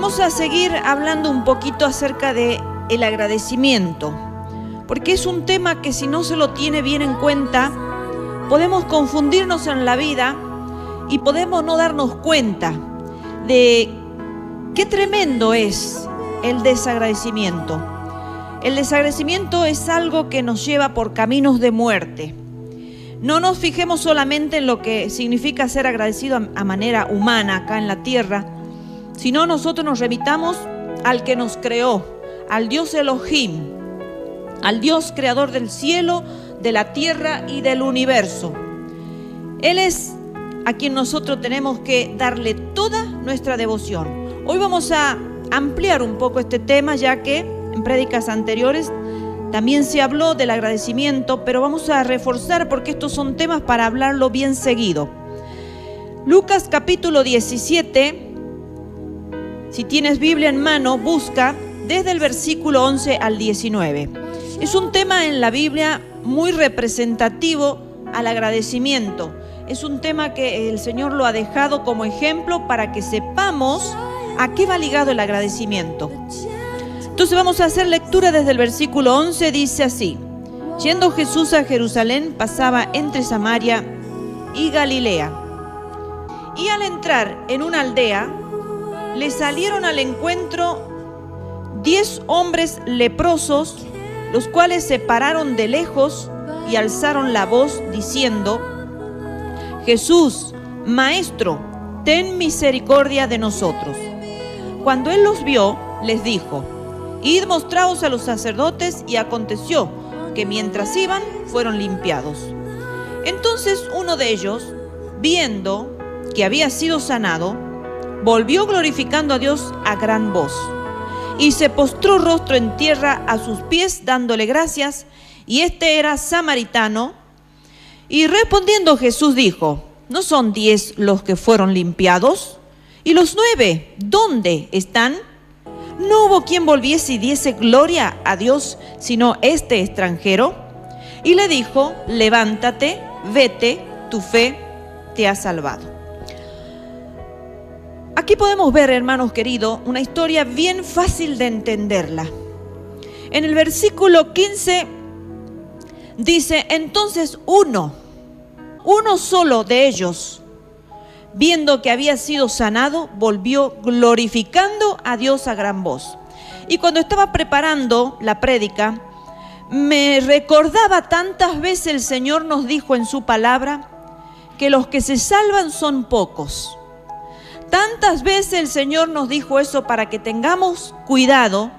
Vamos a seguir hablando un poquito acerca de el agradecimiento, porque es un tema que si no se lo tiene bien en cuenta, podemos confundirnos en la vida y podemos no darnos cuenta de qué tremendo es el desagradecimiento. El desagradecimiento es algo que nos lleva por caminos de muerte. No nos fijemos solamente en lo que significa ser agradecido a manera humana acá en la tierra, sino nosotros nos remitamos al que nos creó, al Dios Elohim, al Dios creador del cielo, de la tierra y del universo. Él es a quien nosotros tenemos que darle toda nuestra devoción. Hoy vamos a ampliar un poco este tema, ya que en prédicas anteriores también se habló del agradecimiento, pero vamos a reforzar porque estos son temas para hablarlo bien seguido. Lucas capítulo 17, si tienes Biblia en mano, busca desde el versículo 11 al 19. Es un tema en la Biblia muy representativo al agradecimiento. Es un tema que el Señor lo ha dejado como ejemplo para que sepamos a qué va ligado el agradecimiento. Entonces vamos a hacer lectura desde el versículo 11, dice así: Yendo Jesús a Jerusalén, pasaba entre Samaria y Galilea. Y al entrar en una aldea, le salieron al encuentro 10 hombres leprosos, los cuales se pararon de lejos y alzaron la voz diciendo: Jesús, Maestro, ten misericordia de nosotros. Cuando él los vio, les dijo: Id, mostraos a los sacerdotes. Y aconteció que mientras iban, fueron limpiados. Entonces uno de ellos, viendo que había sido sanado, volvió glorificando a Dios a gran voz, y se postró rostro en tierra a sus pies, dándole gracias, y este era samaritano. Y respondiendo Jesús dijo: ¿No son 10 los que fueron limpiados? ¿Y los 9 dónde están? ¿No hubo quien volviese y diese gloria a Dios, sino este extranjero? Y le dijo: levántate, vete, tu fe te ha salvado. Aquí podemos ver, hermanos queridos, una historia bien fácil de entenderla. En el versículo 15 dice: entonces uno solo de ellos, viendo que había sido sanado, volvió glorificando a Dios a gran voz. Y cuando estaba preparando la prédica, me recordaba tantas veces el Señor nos dijo en su palabra que los que se salvan son pocos. Tantas veces el Señor nos dijo eso para que tengamos cuidado,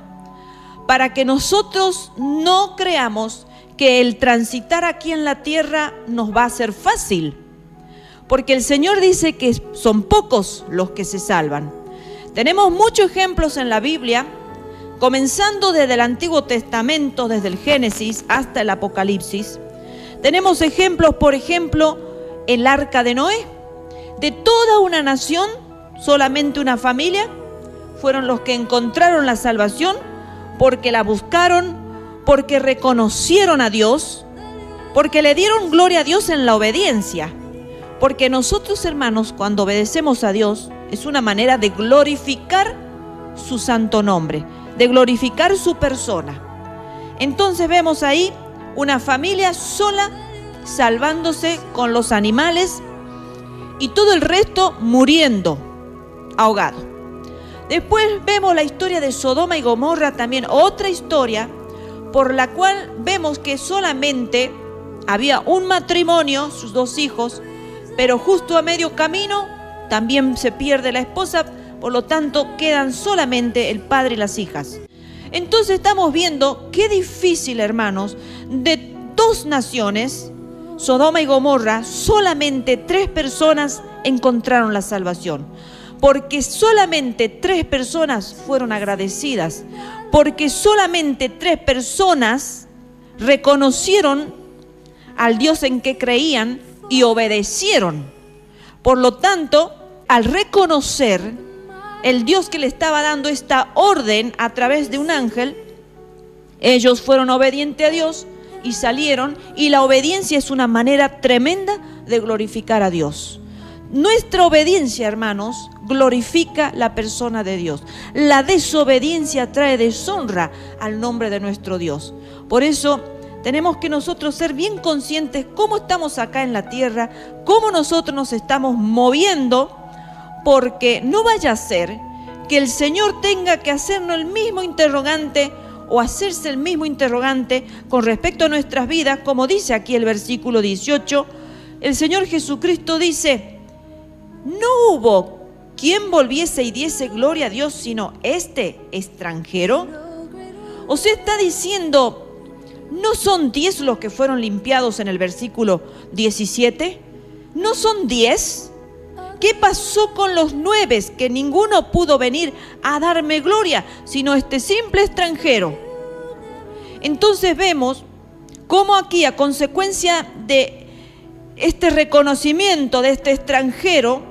para que nosotros no creamos que el transitar aquí en la tierra nos va a ser fácil, porque el Señor dice que son pocos los que se salvan. Tenemos muchos ejemplos en la Biblia, comenzando desde el Antiguo Testamento, desde el Génesis hasta el Apocalipsis. Tenemos ejemplos, por ejemplo, el arca de Noé. De toda una nación, solamente una familia fueron los que encontraron la salvación, porque la buscaron, porque reconocieron a Dios, porque le dieron gloria a Dios en la obediencia. Porque nosotros, hermanos, cuando obedecemos a Dios, es una manera de glorificar su santo nombre, de glorificar su persona. Entonces vemos ahí una familia sola salvándose con los animales y todo el resto muriendo ahogado. Después vemos la historia de Sodoma y Gomorra, también otra historia por la cual vemos que solamente había un matrimonio, sus 2 hijos, pero justo a medio camino también se pierde la esposa, por lo tanto quedan solamente el padre y las hijas. Entonces estamos viendo qué difícil, hermanos, de 2 naciones, Sodoma y Gomorra, solamente 3 personas encontraron la salvación. Porque solamente 3 personas fueron agradecidas, porque solamente 3 personas reconocieron al Dios en que creían y obedecieron. Por lo tanto, al reconocer el Dios que le estaba dando esta orden a través de un ángel, ellos fueron obedientes a Dios y salieron, y la obediencia es una manera tremenda de glorificar a Dios. Nuestra obediencia, hermanos, glorifica la persona de Dios. La desobediencia trae deshonra al nombre de nuestro Dios. Por eso tenemos que nosotros ser bien conscientes cómo estamos acá en la tierra, cómo nosotros nos estamos moviendo, porque no vaya a ser que el Señor tenga que hacernos el mismo interrogante o hacerse el mismo interrogante con respecto a nuestras vidas, como dice aquí el versículo 18. El Señor Jesucristo dice: no hubo quien volviese y diese gloria a Dios sino este extranjero. O sea, está diciendo, ¿no son 10 los que fueron limpiados en el versículo 17? ¿No son 10? ¿Qué pasó con los 9? Que ninguno pudo venir a darme gloria, sino este simple extranjero. Entonces vemos cómo aquí, a consecuencia de este reconocimiento de este extranjero,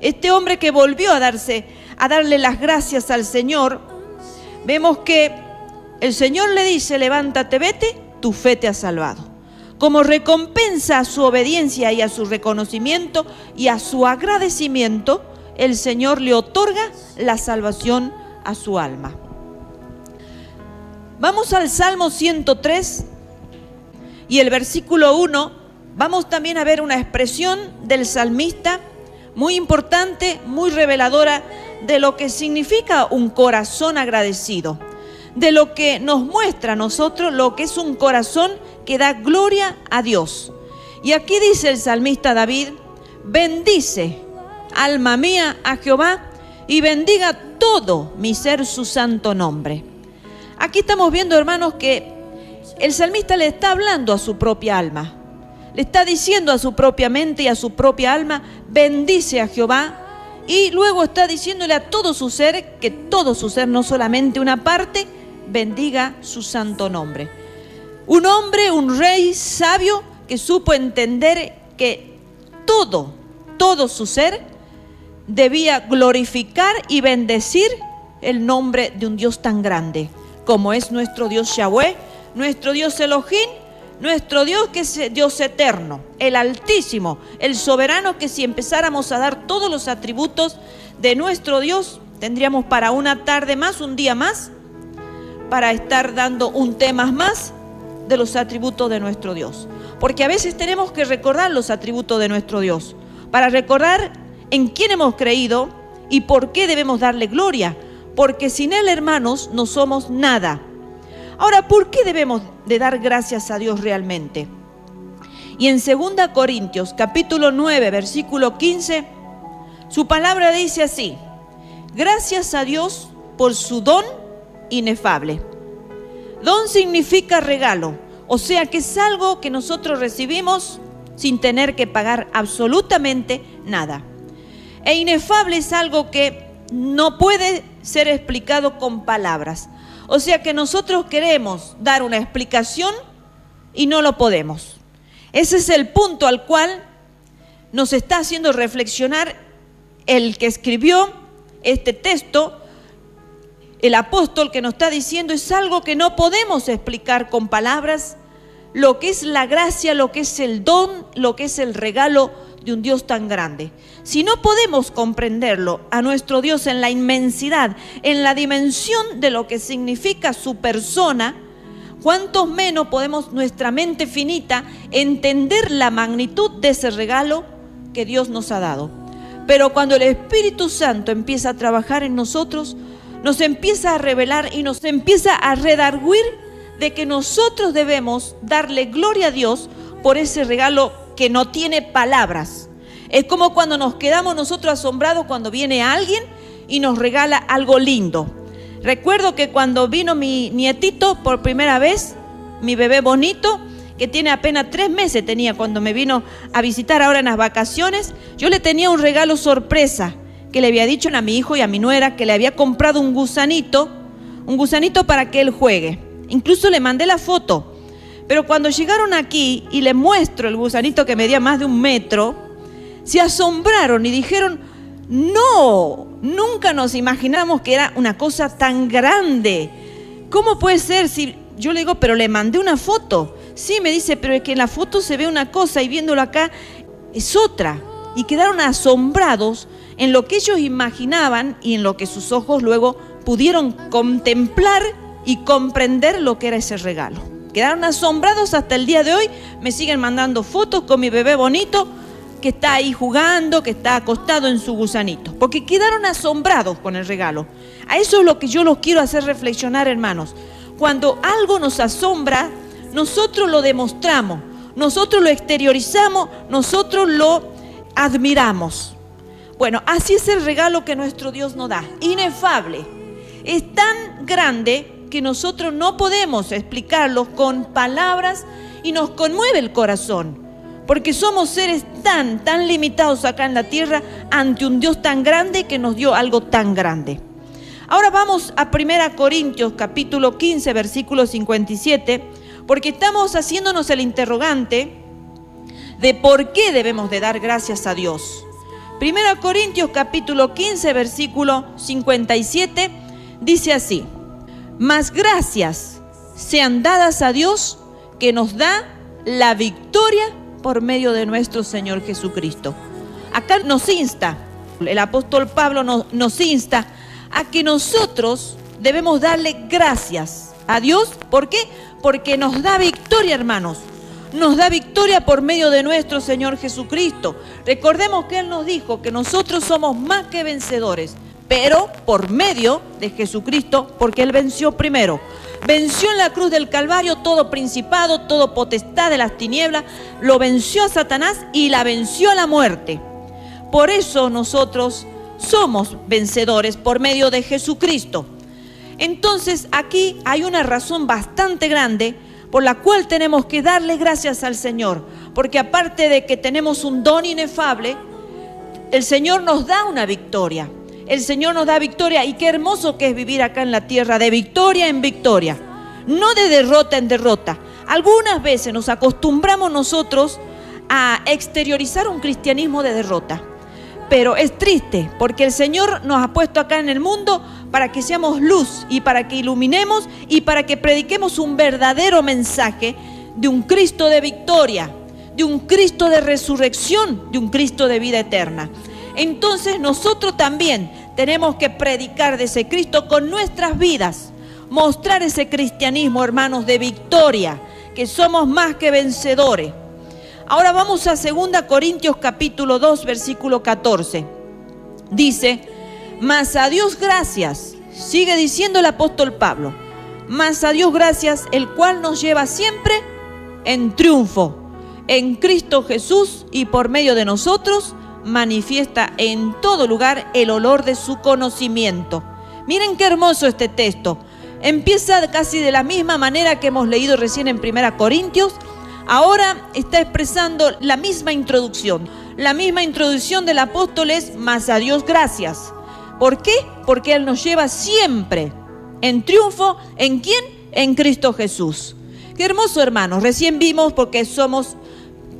este hombre que volvió a darle las gracias al Señor, vemos que el Señor le dice: levántate, vete, tu fe te ha salvado. Como recompensa a su obediencia y a su reconocimiento y a su agradecimiento, el Señor le otorga la salvación a su alma. Vamos al Salmo 103 y el versículo 1. Vamos también a ver una expresión del salmista muy importante, muy reveladora de lo que significa un corazón agradecido, de lo que nos muestra a nosotros lo que es un corazón que da gloria a Dios. Y aquí dice el salmista David: bendice, alma mía, a Jehová, y bendiga todo mi ser su santo nombre. Aquí estamos viendo, hermanos, que el salmista le está hablando a su propia alma. Le está diciendo a su propia mente y a su propia alma: bendice a Jehová. Y luego está diciéndole a todo su ser, que todo su ser, no solamente una parte, bendiga su santo nombre. Un hombre, un rey sabio que supo entender que todo su ser debía glorificar y bendecir el nombre de un Dios tan grande como es nuestro Dios Yahweh, nuestro Dios Elohim, nuestro Dios que es Dios eterno, el Altísimo, el soberano, que si empezáramos a dar todos los atributos de nuestro Dios, tendríamos para una tarde más, un día más, para estar dando un tema más de los atributos de nuestro Dios. Porque a veces tenemos que recordar los atributos de nuestro Dios, para recordar en quién hemos creído y por qué debemos darle gloria, porque sin Él, hermanos, no somos nada. Ahora, ¿por qué debemos de dar gracias a Dios realmente? Y en 2 Corintios, capítulo 9, versículo 15, su palabra dice así: gracias a Dios por su don inefable. Don significa regalo, o sea que es algo que nosotros recibimos sin tener que pagar absolutamente nada. E inefable es algo que no puede ser explicado con palabras. O sea que nosotros queremos dar una explicación y no lo podemos. Ese es el punto al cual nos está haciendo reflexionar el que escribió este texto. El apóstol que nos está diciendo es algo que no podemos explicar con palabras, lo que es la gracia, lo que es el don, lo que es el regalo de un Dios tan grande. Si no podemos comprenderlo a nuestro Dios en la inmensidad, en la dimensión de lo que significa su persona, cuántos menos podemos nuestra mente finita entender la magnitud de ese regalo que Dios nos ha dado. Pero cuando el Espíritu Santo empieza a trabajar en nosotros, nos empieza a revelar y nos empieza a redarguir de que nosotros debemos darle gloria a Dios por ese regalo que no tiene palabras. Es como cuando nos quedamos nosotros asombrados cuando viene alguien y nos regala algo lindo. Recuerdo que cuando vino mi nietito por primera vez, mi bebé bonito, que tiene apenas 3 meses tenía cuando me vino a visitar ahora en las vacaciones, yo le tenía un regalo sorpresa que le había dicho a mi hijo y a mi nuera que le había comprado un gusanito para que él juegue. Incluso le mandé la foto. Pero cuando llegaron aquí y le muestro el gusanito que medía más de 1 metro, se asombraron y dijeron: no, nunca nos imaginamos que era una cosa tan grande. ¿Cómo puede ser? Si yo le digo, pero le mandé una foto. Sí, me dice, pero es que en la foto se ve una cosa y viéndolo acá es otra. Y quedaron asombrados en lo que ellos imaginaban y en lo que sus ojos luego pudieron contemplar y comprender lo que era ese regalo. Quedaron asombrados hasta el día de hoy. Me siguen mandando fotos con mi bebé bonito que está ahí jugando, que está acostado en su gusanito, porque quedaron asombrados con el regalo. A eso es lo que yo los quiero hacer reflexionar, hermanos. Cuando algo nos asombra, nosotros lo demostramos, nosotros lo exteriorizamos, nosotros lo admiramos. Bueno, así es el regalo que nuestro Dios nos da, inefable. Es tan grande que nosotros no podemos explicarlo con palabras y nos conmueve el corazón. Porque somos seres tan limitados acá en la tierra ante un Dios tan grande que nos dio algo tan grande. Ahora vamos a 1 Corintios capítulo 15, versículo 57, porque estamos haciéndonos el interrogante de por qué debemos de dar gracias a Dios. 1 Corintios capítulo 15, versículo 57, dice así: mas gracias sean dadas a Dios que nos da la victoria por medio de nuestro Señor Jesucristo. Acá nos insta, el apóstol Pablo nos insta a que nosotros debemos darle gracias a Dios. ¿Por qué? Porque nos da victoria, hermanos. Nos da victoria por medio de nuestro Señor Jesucristo. Recordemos que Él nos dijo que nosotros somos más que vencedores, pero por medio de Jesucristo, porque Él venció primero. Venció en la cruz del Calvario todo principado, todo potestad de las tinieblas, lo venció a Satanás y la venció a la muerte. Por eso nosotros somos vencedores por medio de Jesucristo. Entonces aquí hay una razón bastante grande por la cual tenemos que darle gracias al Señor, porque aparte de que tenemos un don inefable, el Señor nos da una victoria. El Señor nos da victoria, y qué hermoso que es vivir acá en la tierra, de victoria en victoria, no de derrota en derrota. Algunas veces nos acostumbramos nosotros a exteriorizar un cristianismo de derrota, pero es triste porque el Señor nos ha puesto acá en el mundo para que seamos luz y para que iluminemos y para que prediquemos un verdadero mensaje de un Cristo de victoria, de un Cristo de resurrección, de un Cristo de vida eterna. Entonces nosotros también tenemos que predicar de ese Cristo con nuestras vidas, mostrar ese cristianismo, hermanos, de victoria, que somos más que vencedores. Ahora vamos a 2 Corintios capítulo 2, versículo 14. Dice: mas a Dios gracias, sigue diciendo el apóstol Pablo, mas a Dios gracias, el cual nos lleva siempre en triunfo, en Cristo Jesús, y por medio de nosotros manifiesta en todo lugar el olor de su conocimiento. Miren qué hermoso este texto. Empieza casi de la misma manera que hemos leído recién en 1 Corintios. Ahora está expresando la misma introducción. La misma introducción del apóstol es: mas a Dios gracias. ¿Por qué? Porque Él nos lleva siempre en triunfo. ¿En quién? En Cristo Jesús. Qué hermoso, hermanos. Recién vimos porque somos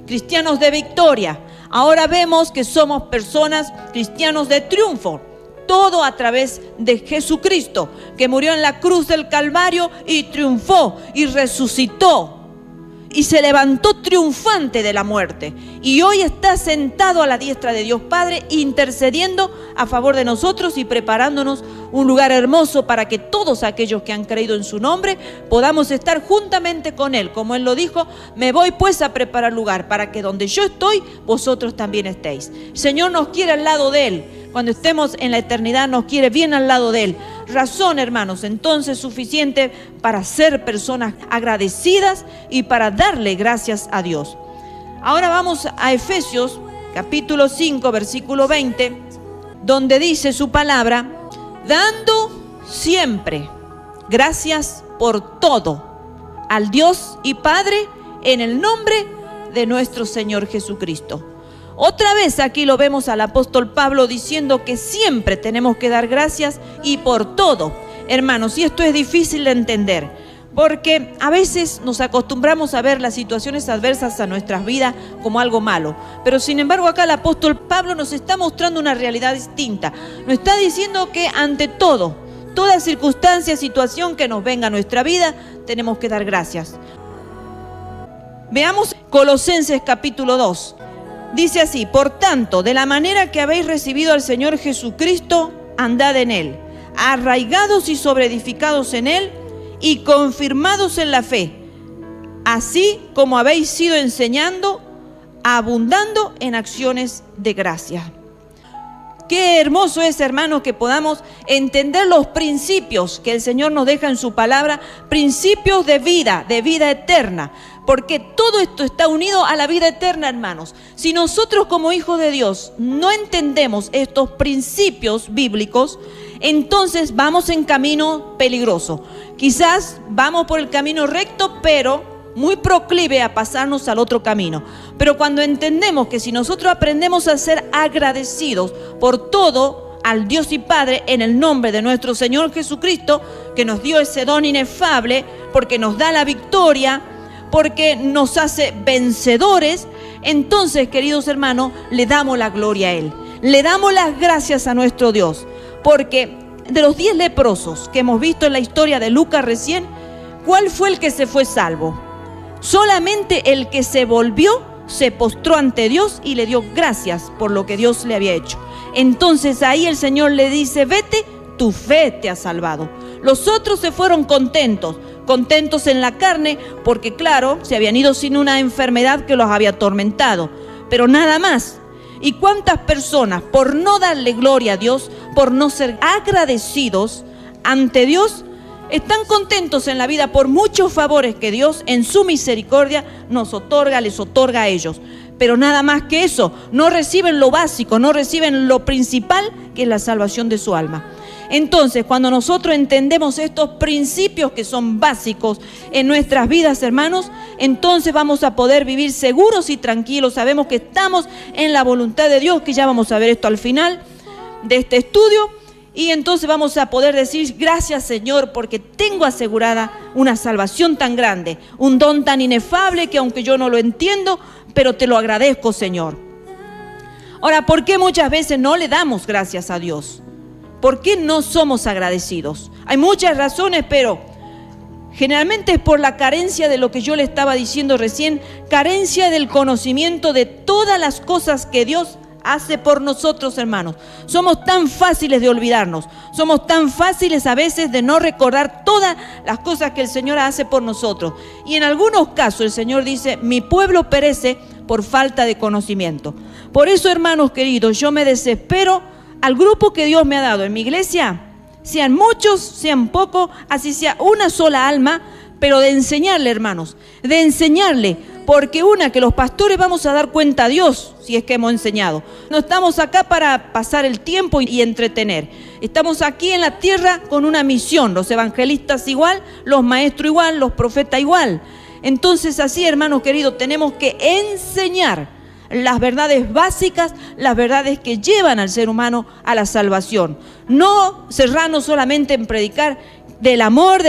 cristianos de victoria. Ahora vemos que somos personas cristianos de triunfo. Todo a través de Jesucristo, que murió en la cruz del Calvario y triunfó y resucitó y se levantó triunfante de la muerte. Y hoy está sentado a la diestra de Dios Padre, intercediendo a favor de nosotros y preparándonos un lugar hermoso para que todos aquellos que han creído en su nombre podamos estar juntamente con Él. Como Él lo dijo: me voy pues a preparar lugar para que donde yo estoy, vosotros también estéis. El Señor nos quiere al lado de Él. Cuando estemos en la eternidad, nos quiere bien al lado de Él. Razón, hermanos, entonces suficiente para ser personas agradecidas y para darle gracias a Dios. Ahora vamos a Efesios capítulo 5, versículo 20, donde dice su palabra: dando siempre gracias por todo al Dios y Padre en el nombre de nuestro Señor Jesucristo. Otra vez aquí lo vemos al apóstol Pablo diciendo que siempre tenemos que dar gracias y por todo. Hermanos, y esto es difícil de entender, porque a veces nos acostumbramos a ver las situaciones adversas a nuestras vidas como algo malo. Pero sin embargo acá el apóstol Pablo nos está mostrando una realidad distinta. Nos está diciendo que ante todo, toda circunstancia, situación que nos venga a nuestra vida, tenemos que dar gracias. Veamos Colosenses capítulo 2. Dice así: por tanto, de la manera que habéis recibido al Señor Jesucristo, andad en Él, arraigados y sobreedificados en Él y confirmados en la fe, así como habéis sido enseñando, abundando en acciones de gracia. Qué hermoso es, hermanos, que podamos entender los principios que el Señor nos deja en su palabra, principios de vida eterna, porque todo esto está unido a la vida eterna, hermanos. Si nosotros como hijos de Dios no entendemos estos principios bíblicos, entonces vamos en camino peligroso. Quizás vamos por el camino recto, pero muy proclive a pasarnos al otro camino. Pero cuando entendemos que si nosotros aprendemos a ser agradecidos por todo al Dios y Padre en el nombre de nuestro Señor Jesucristo, que nos dio ese don inefable, porque nos da la victoria, porque nos hace vencedores, entonces, queridos hermanos, le damos la gloria a Él. Le damos las gracias a nuestro Dios, porque de los 10 leprosos que hemos visto en la historia de Lucas recién, ¿cuál fue el que se fue salvo? Solamente el que se volvió, se postró ante Dios y le dio gracias por lo que Dios le había hecho. Entonces ahí el Señor le dice: vete, tu fe te ha salvado. Los otros se fueron contentos en la carne, porque claro, se habían ido sin una enfermedad que los había atormentado, pero nada más. ¿Y cuántas personas, por no darle gloria a Dios, por no ser agradecidos ante Dios, están contentos en la vida por muchos favores que Dios en su misericordia nos otorga, les otorga a ellos? Pero nada más que eso, no reciben lo básico, no reciben lo principal, que es la salvación de su alma. Entonces, cuando nosotros entendemos estos principios que son básicos en nuestras vidas, hermanos, entonces vamos a poder vivir seguros y tranquilos. Sabemos que estamos en la voluntad de Dios, que ya vamos a ver esto al final de este estudio. Y entonces vamos a poder decir: gracias, Señor, porque tengo asegurada una salvación tan grande, un don tan inefable que aunque yo no lo entiendo, pero te lo agradezco, Señor. Ahora, ¿por qué muchas veces no le damos gracias a Dios? ¿Por qué no somos agradecidos? Hay muchas razones, pero generalmente es por la carencia de lo que yo le estaba diciendo recién, carencia del conocimiento de todas las cosas que Dios hace por nosotros, hermanos. Somos tan fáciles de olvidarnos, somos tan fáciles a veces de no recordar todas las cosas que el Señor hace por nosotros. Y en algunos casos el Señor dice: mi pueblo perece por falta de conocimiento. Por eso, hermanos queridos, yo me desespero al grupo que Dios me ha dado en mi iglesia, sean muchos, sean pocos, así sea una sola alma, pero de enseñarle, hermanos, de enseñarle, porque que los pastores vamos a dar cuenta a Dios si es que hemos enseñado. No estamos acá para pasar el tiempo y entretener. Estamos aquí en la tierra con una misión, los evangelistas igual, los maestros igual, los profetas igual. Entonces así, hermanos queridos, tenemos que enseñar las verdades básicas, las verdades que llevan al ser humano a la salvación. No cerrarnos solamente en predicar del amor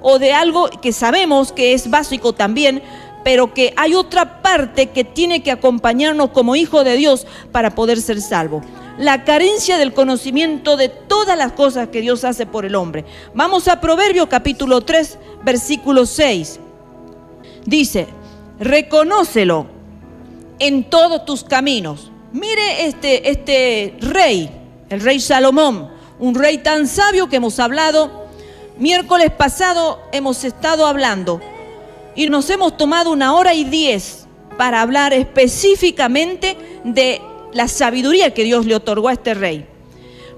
o de algo que sabemos que es básico también, pero que hay otra parte que tiene que acompañarnos como hijos de Dios para poder ser salvos. La carencia del conocimiento de todas las cosas que Dios hace por el hombre. Vamos a Proverbios capítulo 3, versículo 6. Dice: reconócelo en todos tus caminos. Mire este rey, el rey Salomón, un rey tan sabio que hemos hablado. Miércoles pasado hemos estado hablando y nos hemos tomado 1 hora y 10 para hablar específicamente de la sabiduría que Dios le otorgó a este rey.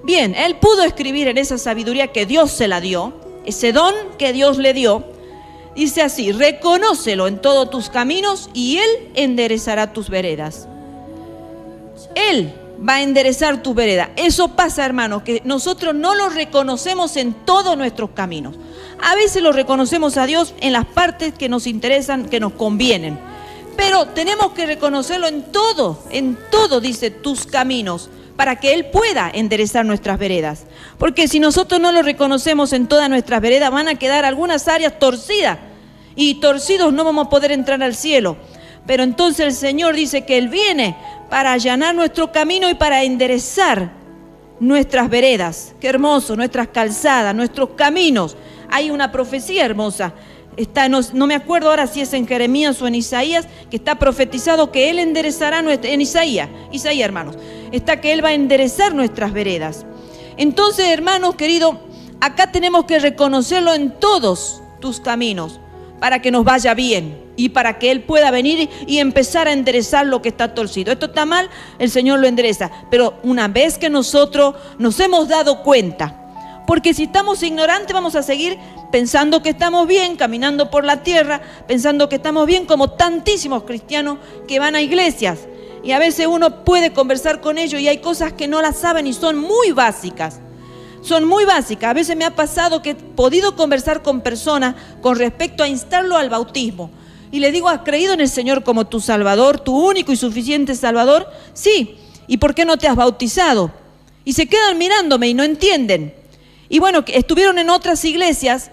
Bien, él pudo escribir en esa sabiduría que Dios se la dio, ese don que Dios le dio. Dice así: reconócelo en todos tus caminos y Él enderezará tus veredas. Él va a enderezar tus veredas. Eso pasa, hermanos, que nosotros no lo reconocemos en todos nuestros caminos. A veces lo reconocemos a Dios en las partes que nos interesan, que nos convienen. Pero tenemos que reconocerlo en todo, dice, tus caminos, para que Él pueda enderezar nuestras veredas. Porque si nosotros no lo reconocemos en todas nuestras veredas, van a quedar algunas áreas torcidas, y torcidos no vamos a poder entrar al cielo. Pero entonces el Señor dice que Él viene para allanar nuestro camino y para enderezar nuestras veredas. Qué hermoso, nuestras calzadas, nuestros caminos. Hay una profecía hermosa no me acuerdo ahora si es en Jeremías o en Isaías, que está profetizado que Él enderezará en Isaías, hermanos, está que Él va a enderezar nuestras veredas. Entonces, hermanos queridos, acá tenemos que reconocerlo en todos tus caminos para que nos vaya bien y para que Él pueda venir y empezar a enderezar lo que está torcido. Esto está mal, el Señor lo endereza, pero una vez que nosotros nos hemos dado cuenta, porque si estamos ignorantes vamos a seguir pensando que estamos bien, caminando por la tierra, pensando que estamos bien, como tantísimos cristianos que van a iglesias. Y a veces uno puede conversar con ellos y hay cosas que no las saben y son muy básicas. Son muy básicas. A veces me ha pasado que he podido conversar con personas con respecto a instarlo al bautismo. Y le digo, ¿has creído en el Señor como tu Salvador, tu único y suficiente Salvador? Sí. ¿Y por qué no te has bautizado? Y se quedan mirándome y no entienden. Y bueno, estuvieron en otras iglesias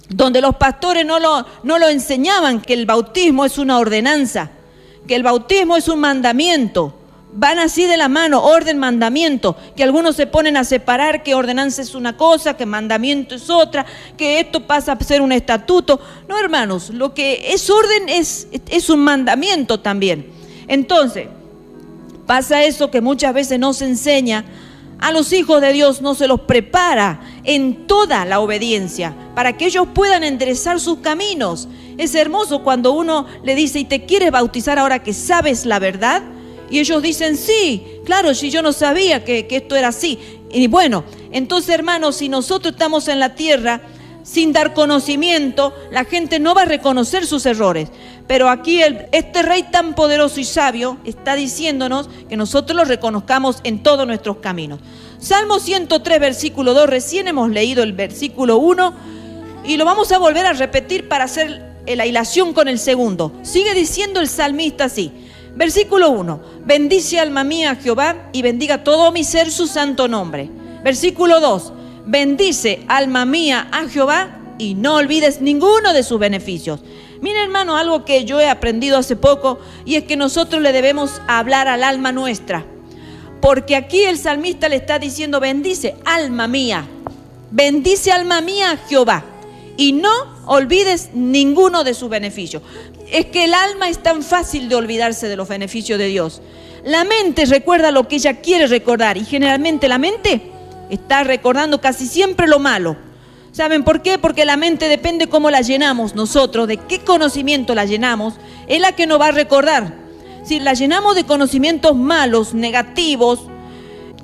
donde los pastores no lo enseñaban, que el bautismo es una ordenanza, que el bautismo es un mandamiento. Van así de la mano, orden, mandamiento, que algunos se ponen a separar que ordenanza es una cosa, que mandamiento es otra, que esto pasa a ser un estatuto. No, hermanos, lo que es orden es un mandamiento también. Entonces, pasa eso que muchas veces no se enseña. A los hijos de Dios no se los prepara en toda la obediencia para que ellos puedan enderezar sus caminos. Es hermoso cuando uno le dice, ¿y te quieres bautizar ahora que sabes la verdad? Y ellos dicen, sí, claro, si yo no sabía que esto era así. Y bueno, entonces, hermanos, si nosotros estamos en la tierra sin dar conocimiento, la gente no va a reconocer sus errores. Pero aquí este Rey tan poderoso y sabio está diciéndonos que nosotros lo reconozcamos en todos nuestros caminos. Salmo 103, versículo 2, recién hemos leído el versículo 1 y lo vamos a volver a repetir para hacer la hilación con el segundo. Sigue diciendo el salmista así. Versículo 1, bendice alma mía a Jehová y bendiga todo mi ser su santo nombre. Versículo 2, bendice alma mía a Jehová y no olvides ninguno de sus beneficios. Mira, hermano, algo que yo he aprendido hace poco y es que nosotros le debemos hablar al alma nuestra. Porque aquí el salmista le está diciendo, bendice alma mía a Jehová y no olvides ninguno de sus beneficios. Es que el alma es tan fácil de olvidarse de los beneficios de Dios. La mente recuerda lo que ella quiere recordar y generalmente la mente está recordando casi siempre lo malo. ¿Saben por qué? Porque la mente depende cómo la llenamos nosotros, de qué conocimiento la llenamos, es la que nos va a recordar. Si la llenamos de conocimientos malos, negativos,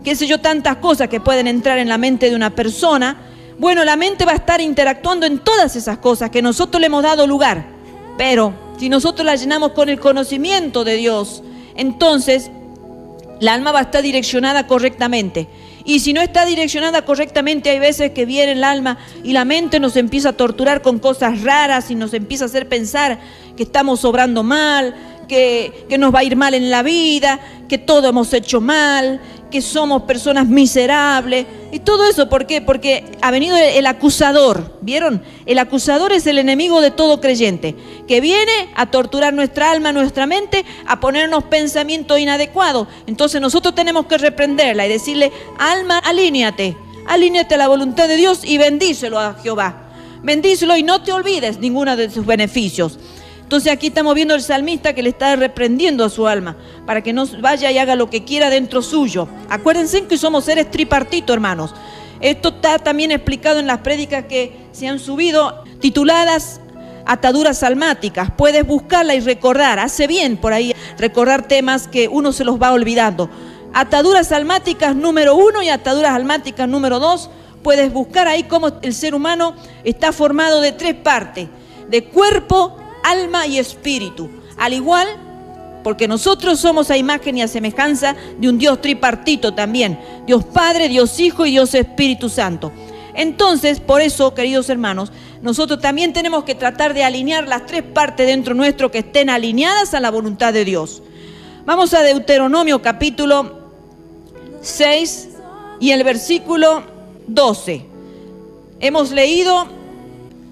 qué sé yo, tantas cosas que pueden entrar en la mente de una persona, bueno, la mente va a estar interactuando en todas esas cosas que nosotros le hemos dado lugar. Pero si nosotros la llenamos con el conocimiento de Dios, entonces la alma va a estar direccionada correctamente. Y si no está direccionada correctamente, hay veces que viene el alma y la mente nos empieza a torturar con cosas raras y nos empieza a hacer pensar que estamos obrando mal, que nos va a ir mal en la vida, que todo hemos hecho mal, que somos personas miserables. Y todo eso, ¿por qué? Porque ha venido el acusador, ¿vieron? El acusador es el enemigo de todo creyente, que viene a torturar nuestra alma, nuestra mente, a ponernos pensamientos inadecuados. Entonces nosotros tenemos que reprenderla y decirle, alma, alíñate a la voluntad de Dios y bendícelo a Jehová. Bendícelo y no te olvides ninguno de sus beneficios. Entonces aquí estamos viendo el salmista que le está reprendiendo a su alma para que no vaya y haga lo que quiera dentro suyo. Acuérdense que somos seres tripartitos, hermanos. Esto está también explicado en las prédicas que se han subido, tituladas Ataduras Almáticas. Puedes buscarla y recordar. Hace bien por ahí recordar temas que uno se los va olvidando. Ataduras almáticas número 1 y ataduras almáticas número 2. Puedes buscar ahí cómo el ser humano está formado de 3 partes: de cuerpo, alma y espíritu. Al igual, porque nosotros somos a imagen y a semejanza de un Dios tripartito también. Dios Padre, Dios Hijo y Dios Espíritu Santo. Entonces, por eso, queridos hermanos, nosotros también tenemos que tratar de alinear las 3 partes dentro nuestro que estén alineadas a la voluntad de Dios. Vamos a Deuteronomio capítulo 6 y el versículo 12. Hemos leído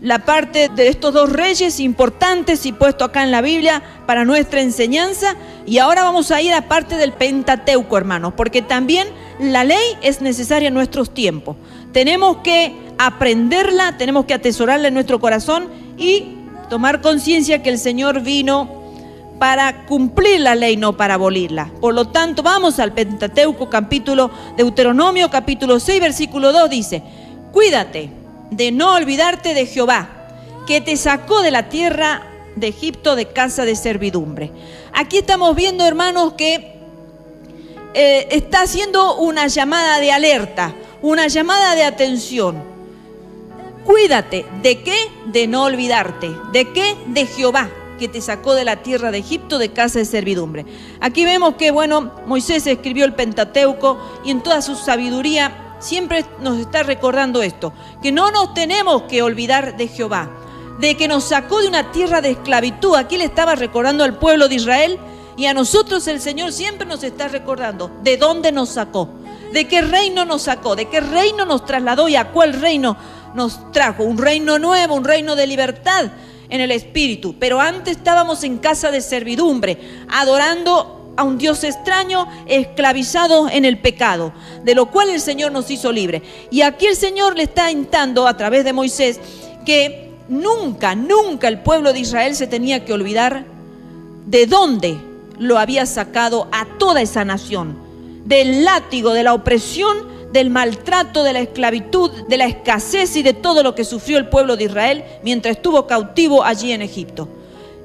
la parte de estos 2 reyes importantes y puesto acá en la Biblia para nuestra enseñanza. Y ahora vamos a ir a parte del Pentateuco, hermanos, porque también la ley es necesaria en nuestros tiempos. Tenemos que aprenderla, tenemos que atesorarla en nuestro corazón y tomar conciencia que el Señor vino para cumplir la ley, no para abolirla. Por lo tanto, vamos al Pentateuco, Deuteronomio capítulo 6, versículo 2, dice: cuídate de no olvidarte de Jehová, que te sacó de la tierra de Egipto, de casa de servidumbre. Aquí estamos viendo, hermanos, que está haciendo una llamada de alerta, una llamada de atención. Cuídate, ¿de qué? De no olvidarte. ¿De qué? De Jehová, que te sacó de la tierra de Egipto, de casa de servidumbre. Aquí vemos que, Moisés escribió el Pentateuco y en toda su sabiduría siempre nos está recordando esto, que no nos tenemos que olvidar de Jehová, de que nos sacó de una tierra de esclavitud. Aquí le estaba recordando al pueblo de Israel, y a nosotros el Señor siempre nos está recordando de dónde nos sacó, de qué reino nos sacó, de qué reino nos trasladó y a cuál reino nos trajo. Un reino nuevo, un reino de libertad en el espíritu. Pero antes estábamos en casa de servidumbre, adorando a un Dios extraño, esclavizado en el pecado, de lo cual el Señor nos hizo libre. Y aquí el Señor le está instando a través de Moisés que nunca el pueblo de Israel se tenía que olvidar de dónde lo había sacado a toda esa nación, del látigo, de la opresión, del maltrato, de la esclavitud, de la escasez y de todo lo que sufrió el pueblo de Israel mientras estuvo cautivo allí en Egipto.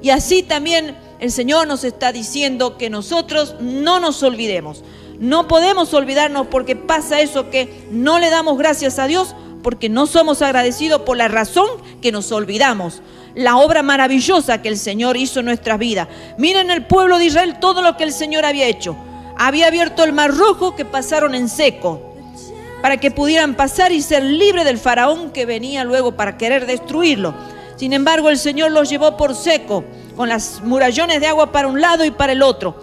Y así también el Señor nos está diciendo que nosotros no nos olvidemos. No podemos olvidarnos, porque pasa eso, que no le damos gracias a Dios porque no somos agradecidos por la razón que nos olvidamos. La obra maravillosa que el Señor hizo en nuestras vidas. Miren el pueblo de Israel, todo lo que el Señor había hecho. Había abierto el Mar Rojo, que pasaron en seco, para que pudieran pasar y ser libres del faraón que venía luego para querer destruirlo. Sin embargo, el Señor los llevó por seco, con las murallones de agua para un lado y para el otro.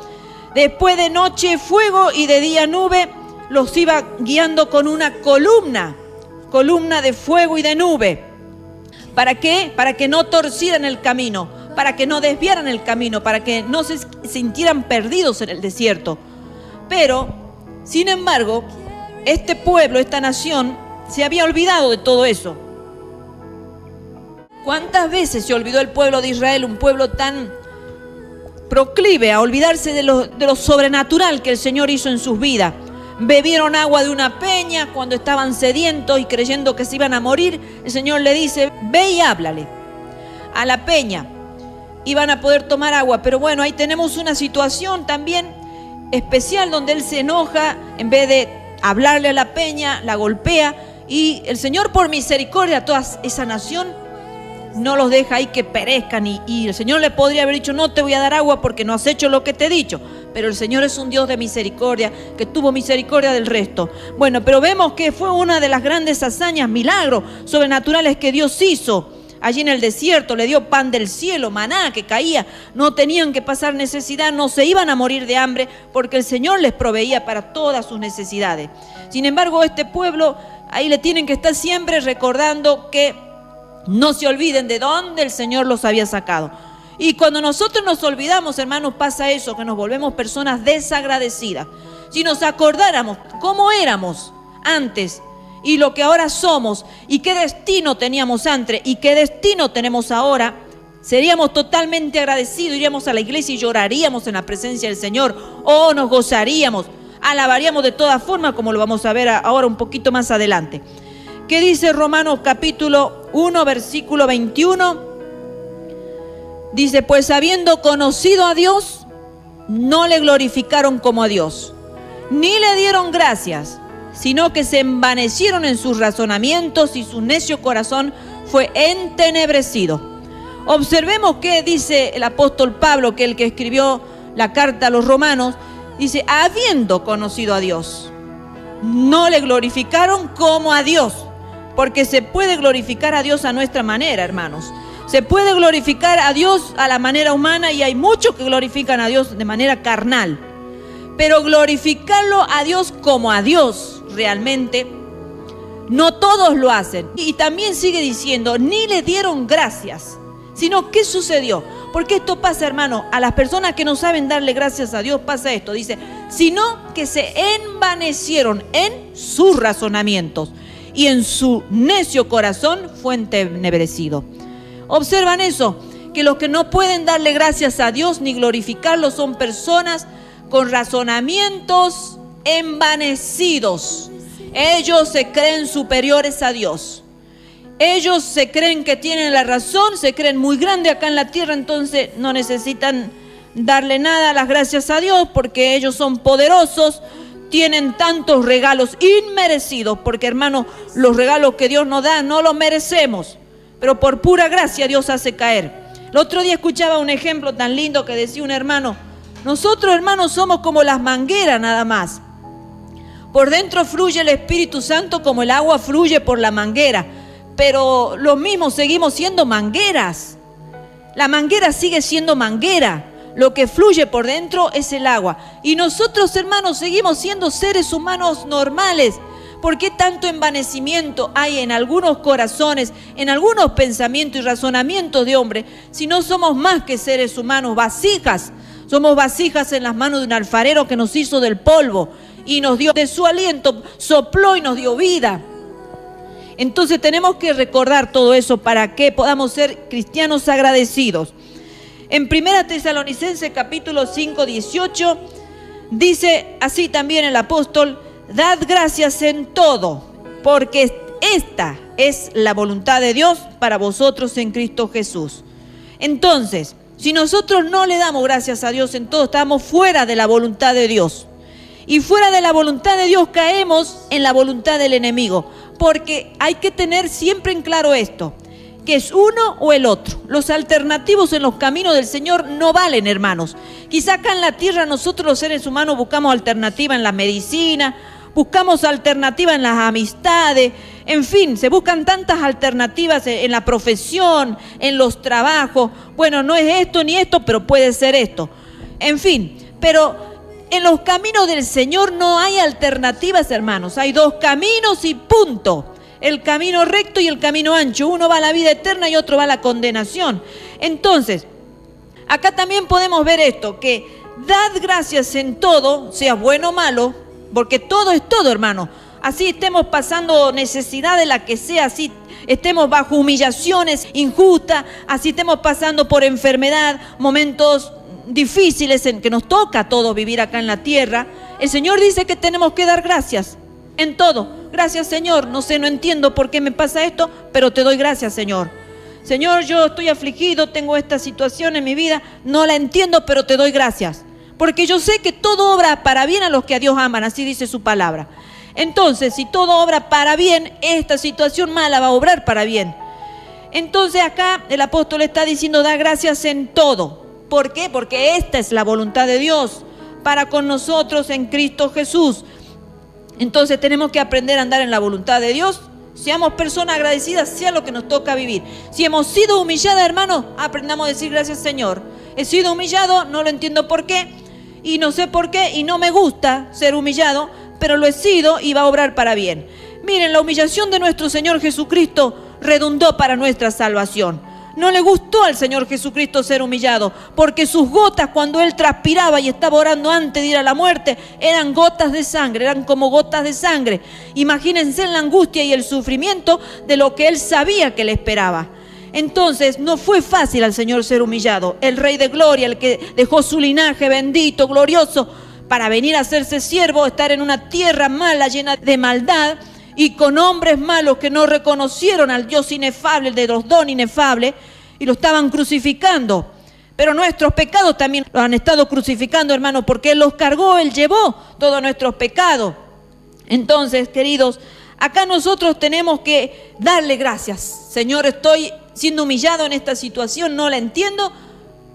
Después de noche fuego y de día nube, los iba guiando con una columna de fuego y de nube. ¿Para qué? Para que no torcieran el camino, para que no desviaran el camino, para que no se sintieran perdidos en el desierto. Pero, sin embargo, este pueblo, esta nación, se había olvidado de todo eso. ¿Cuántas veces se olvidó el pueblo de Israel, un pueblo tan proclive a olvidarse de lo sobrenatural que el Señor hizo en sus vidas? Bebieron agua de una peña cuando estaban sedientos y creyendo que se iban a morir. El Señor le dice: ve y háblale a la peña y van a poder tomar agua. Pero bueno, ahí tenemos una situación también especial donde Él se enoja. En vez de hablarle a la peña, la golpea, y el Señor, por misericordia a toda esa nación, no los deja ahí que perezcan. Y el Señor le podría haber dicho: no te voy a dar agua porque no has hecho lo que te he dicho. Pero el Señor es un Dios de misericordia, que tuvo misericordia del resto. Bueno, pero vemos que fue una de las grandes hazañas, milagros sobrenaturales que Dios hizo allí en el desierto. Le dio pan del cielo, maná que caía. No tenían que pasar necesidad, no se iban a morir de hambre, porque el Señor les proveía para todas sus necesidades. Sin embargo, este pueblo, ahí le tienen que estar siempre recordando que no se olviden de dónde el Señor los había sacado. Y cuando nosotros nos olvidamos, hermanos, pasa eso, que nos volvemos personas desagradecidas. Si nos acordáramos cómo éramos antes y lo que ahora somos, y qué destino teníamos antes y qué destino tenemos ahora, seríamos totalmente agradecidos. Iríamos a la iglesia y lloraríamos en la presencia del Señor, o nos gozaríamos, alabaríamos de todas formas, como lo vamos a ver ahora un poquito más adelante. ¿Qué dice Romanos capítulo 1, versículo 21? Dice: pues habiendo conocido a Dios, no le glorificaron como a Dios, ni le dieron gracias, sino que se envanecieron en sus razonamientos, y su necio corazón fue entenebrecido. Observemos qué dice el apóstol Pablo, que el que escribió la carta a los romanos, dice: habiendo conocido a Dios, no le glorificaron como a Dios. Porque se puede glorificar a Dios a nuestra manera, hermanos. Se puede glorificar a Dios a la manera humana, y hay muchos que glorifican a Dios de manera carnal. Pero glorificarlo a Dios como a Dios realmente, no todos lo hacen. Y también sigue diciendo: ni le dieron gracias. Sino, ¿qué sucedió? Porque esto pasa, hermano, a las personas que no saben darle gracias a Dios pasa esto. Dice: sino que se envanecieron en sus razonamientos, y en su necio corazón fue entenebrecido. Observan eso, que los que no pueden darle gracias a Dios ni glorificarlo son personas con razonamientos envanecidos. Ellos se creen superiores a Dios. Ellos se creen que tienen la razón, se creen muy grandes acá en la tierra, entonces no necesitan darle nada las gracias a Dios porque ellos son poderosos, tienen tantos regalos inmerecidos, porque hermano, los regalos que Dios nos da no los merecemos, pero por pura gracia Dios hace caer. El otro día escuchaba un ejemplo tan lindo que decía un hermano: nosotros, hermanos, somos como las mangueras nada más. Por dentro fluye el Espíritu Santo como el agua fluye por la manguera, pero los mismos seguimos siendo mangueras. La manguera sigue siendo manguera. Lo que fluye por dentro es el agua. Y nosotros, hermanos, seguimos siendo seres humanos normales. ¿Por qué tanto envanecimiento hay en algunos corazones, en algunos pensamientos y razonamientos de hombre, si no somos más que seres humanos, vasijas? Somos vasijas en las manos de un alfarero que nos hizo del polvo y nos dio de su aliento, sopló y nos dio vida. Entonces tenemos que recordar todo eso para que podamos ser cristianos agradecidos. En 1 Tesalonicenses capítulo 5, 18, dice así también el apóstol: dad gracias en todo, porque esta es la voluntad de Dios para vosotros en Cristo Jesús. Entonces, si nosotros no le damos gracias a Dios en todo, estamos fuera de la voluntad de Dios. Y fuera de la voluntad de Dios caemos en la voluntad del enemigo. Porque hay que tener siempre en claro esto, que es uno o el otro. Los alternativos en los caminos del Señor no valen, hermanos. Quizá acá en la tierra nosotros los seres humanos buscamos alternativa en la medicina, buscamos alternativa en las amistades, en fin, se buscan tantas alternativas en la profesión, en los trabajos. Bueno, no es esto ni esto, pero puede ser esto. En fin, pero en los caminos del Señor no hay alternativas, hermanos. Hay dos caminos y punto. El camino recto y el camino ancho. Uno va a la vida eterna y otro va a la condenación. Entonces, acá también podemos ver esto, que dad gracias en todo, sea bueno o malo, porque todo es todo, hermano. Así estemos pasando necesidad de la que sea, así estemos bajo humillaciones injustas, así estemos pasando por enfermedad, momentos difíciles en que nos toca a todos vivir acá en la tierra. El Señor dice que tenemos que dar gracias en todo. Gracias, Señor, no sé, no entiendo por qué me pasa esto, pero te doy gracias, Señor. Señor, yo estoy afligido, tengo esta situación en mi vida, no la entiendo, pero te doy gracias, porque yo sé que todo obra para bien a los que a Dios aman, así dice su palabra. Entonces, si todo obra para bien, esta situación mala va a obrar para bien. Entonces acá el apóstol está diciendo: da gracias en todo. ¿Por qué? Porque esta es la voluntad de Dios para con nosotros en Cristo Jesús. Entonces tenemos que aprender a andar en la voluntad de Dios. Seamos personas agradecidas, sea lo que nos toca vivir. Si hemos sido humilladas, hermanos, aprendamos a decir gracias, Señor. He sido humillado, no lo entiendo por qué, y no sé por qué, y no me gusta ser humillado, pero lo he sido y va a obrar para bien. Miren, la humillación de nuestro Señor Jesucristo redundó para nuestra salvación. No le gustó al Señor Jesucristo ser humillado, porque sus gotas, cuando Él transpiraba y estaba orando antes de ir a la muerte, eran gotas de sangre, eran como gotas de sangre. Imagínense la angustia y el sufrimiento de lo que Él sabía que le esperaba. Entonces no fue fácil al Señor ser humillado. El Rey de Gloria, el que dejó su linaje bendito, glorioso, para venir a hacerse siervo, estar en una tierra mala, llena de maldad, y con hombres malos que no reconocieron al Dios inefable, el de los dones inefables, y lo estaban crucificando. Pero nuestros pecados también los han estado crucificando, hermanos, porque Él los cargó, Él llevó todos nuestros pecados. Entonces, queridos, acá nosotros tenemos que darle gracias. Señor, estoy siendo humillado en esta situación, no la entiendo,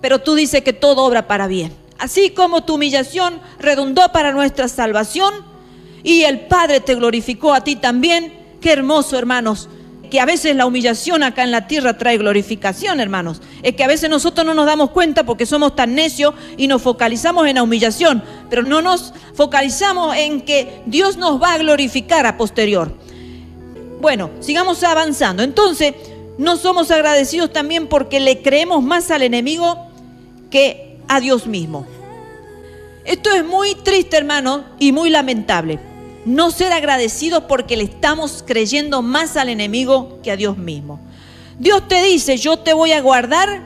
pero tú dices que todo obra para bien. Así como tu humillación redundó para nuestra salvación, y el Padre te glorificó a ti también. Qué hermoso, hermanos, que a veces la humillación acá en la tierra trae glorificación, hermanos. Es que a veces nosotros no nos damos cuenta porque somos tan necios y nos focalizamos en la humillación, pero no nos focalizamos en que Dios nos va a glorificar a posterior. Bueno, sigamos avanzando. Entonces, no somos agradecidos también porque le creemos más al enemigo que a Dios mismo. Esto es muy triste, hermano, y muy lamentable. No ser agradecidos porque le estamos creyendo más al enemigo que a Dios mismo. Dios te dice, yo te voy a guardar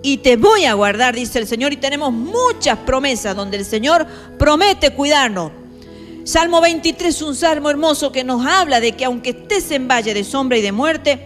y te voy a guardar, dice el Señor, y tenemos muchas promesas donde el Señor promete cuidarnos. Salmo 23 es un salmo hermoso que nos habla de que aunque estés en valle de sombra y de muerte,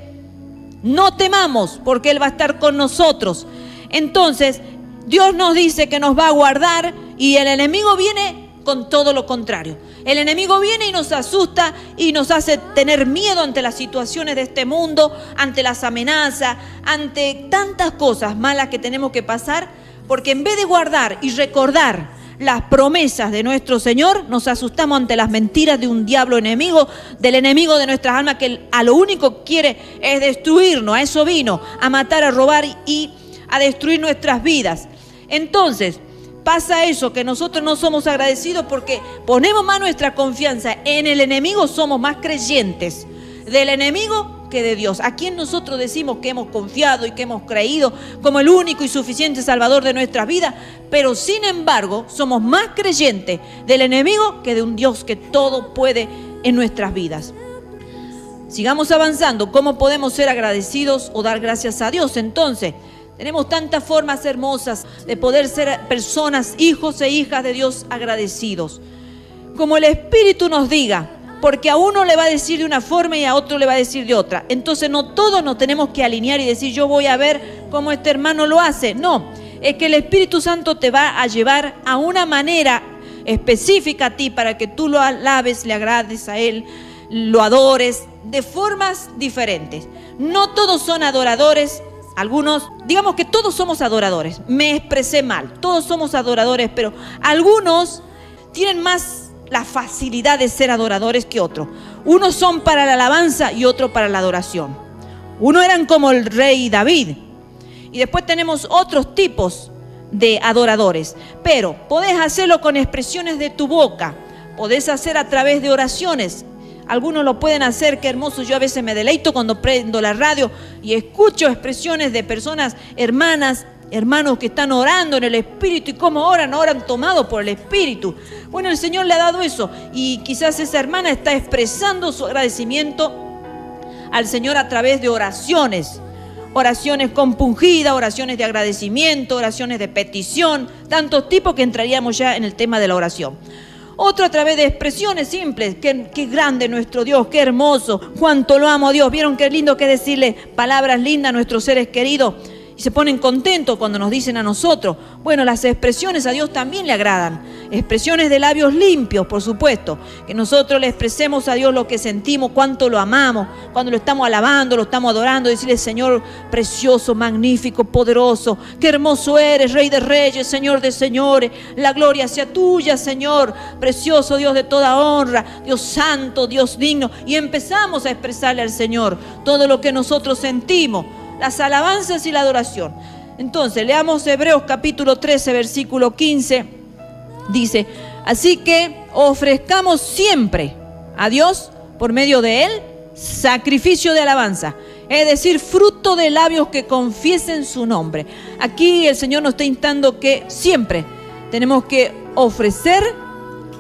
no temamos porque Él va a estar con nosotros. Entonces, Dios nos dice que nos va a guardar y el enemigo viene con todo lo contrario. El enemigo viene y nos asusta y nos hace tener miedo ante las situaciones de este mundo, ante las amenazas, ante tantas cosas malas que tenemos que pasar, porque en vez de guardar y recordar las promesas de nuestro Señor, nos asustamos ante las mentiras de un diablo enemigo, del enemigo de nuestras almas, que a lo único que quiere es destruirnos. A eso vino, a matar, a robar y a destruir nuestras vidas. Entonces, pasa eso, que nosotros no somos agradecidos porque ponemos más nuestra confianza en el enemigo, somos más creyentes del enemigo que de Dios. A quien nosotros decimos que hemos confiado y que hemos creído como el único y suficiente Salvador de nuestras vidas, pero sin embargo somos más creyentes del enemigo que de un Dios que todo puede en nuestras vidas. Sigamos avanzando. ¿Cómo podemos ser agradecidos o dar gracias a Dios? Entonces, tenemos tantas formas hermosas de poder ser personas, hijos e hijas de Dios agradecidos. Como el Espíritu nos diga, porque a uno le va a decir de una forma y a otro le va a decir de otra. Entonces no todos nos tenemos que alinear y decir, yo voy a ver cómo este hermano lo hace. No, es que el Espíritu Santo te va a llevar a una manera específica a ti para que tú lo alabes, le agrades a Él, lo adores de formas diferentes. No todos son adoradores. Algunos, digamos que todos somos adoradores, me expresé mal, todos somos adoradores, pero algunos tienen más la facilidad de ser adoradores que otros. Unos son para la alabanza y otros para la adoración. Uno eran como el rey David. Y después tenemos otros tipos de adoradores. Pero podés hacerlo con expresiones de tu boca, podés hacer a través de oraciones. Algunos lo pueden hacer, qué hermoso. Yo a veces me deleito cuando prendo la radio y escucho expresiones de personas, hermanas, hermanos que están orando en el Espíritu. ¿Y cómo oran? Oran tomados por el Espíritu. Bueno, el Señor le ha dado eso y quizás esa hermana está expresando su agradecimiento al Señor a través de oraciones. Oraciones compungidas, oraciones de agradecimiento, oraciones de petición, tantos tipos que entraríamos ya en el tema de la oración. Otro a través de expresiones simples. Qué grande nuestro Dios, qué hermoso, cuánto lo amo a Dios. ¿Vieron qué lindo que decirle palabras lindas a nuestros seres queridos? Y se ponen contentos cuando nos dicen a nosotros. Bueno, las expresiones a Dios también le agradan. Expresiones de labios limpios, por supuesto. Que nosotros le expresemos a Dios lo que sentimos, cuánto lo amamos. Cuando lo estamos alabando, lo estamos adorando. Decirle, Señor, precioso, magnífico, poderoso. Qué hermoso eres, Rey de Reyes, Señor de Señores. La gloria sea tuya, Señor. Precioso Dios de toda honra. Dios santo, Dios digno. Y empezamos a expresarle al Señor todo lo que nosotros sentimos. Las alabanzas y la adoración. Entonces, leamos Hebreos capítulo 13, versículo 15. Dice, así que ofrezcamos siempre a Dios, por medio de Él, sacrificio de alabanza. Es decir, fruto de labios que confiesen su nombre. Aquí el Señor nos está instando que siempre tenemos que ofrecer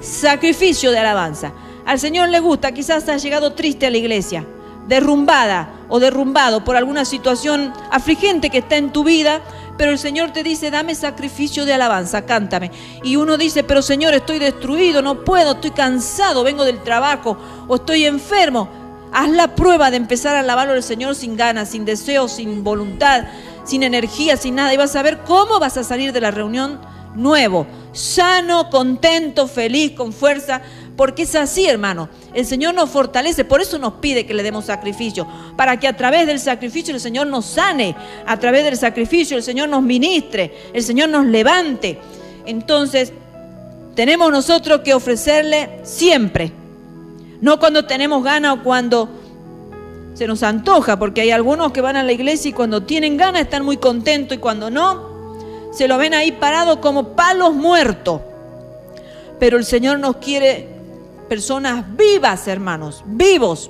sacrificio de alabanza. Al Señor le gusta, quizás has llegado triste a la iglesia, derrumbada o derrumbado por alguna situación afligente que está en tu vida, pero el Señor te dice, dame sacrificio de alabanza, cántame. Y uno dice, pero Señor, estoy destruido, no puedo, estoy cansado, vengo del trabajo o estoy enfermo. Haz la prueba de empezar a alabarlo al Señor sin ganas, sin deseo, sin voluntad, sin energía, sin nada. Y vas a ver cómo vas a salir de la reunión nuevo, sano, contento, feliz, con fuerza. Porque es así, hermano. El Señor nos fortalece, por eso nos pide que le demos sacrificio, para que a través del sacrificio el Señor nos sane, a través del sacrificio el Señor nos ministre, el Señor nos levante. Entonces, tenemos nosotros que ofrecerle siempre, no cuando tenemos ganas o cuando se nos antoja, porque hay algunos que van a la iglesia y cuando tienen ganas están muy contentos y cuando no, se lo ven ahí parados como palos muertos. Pero el Señor nos quiere personas vivas, hermanos, vivos,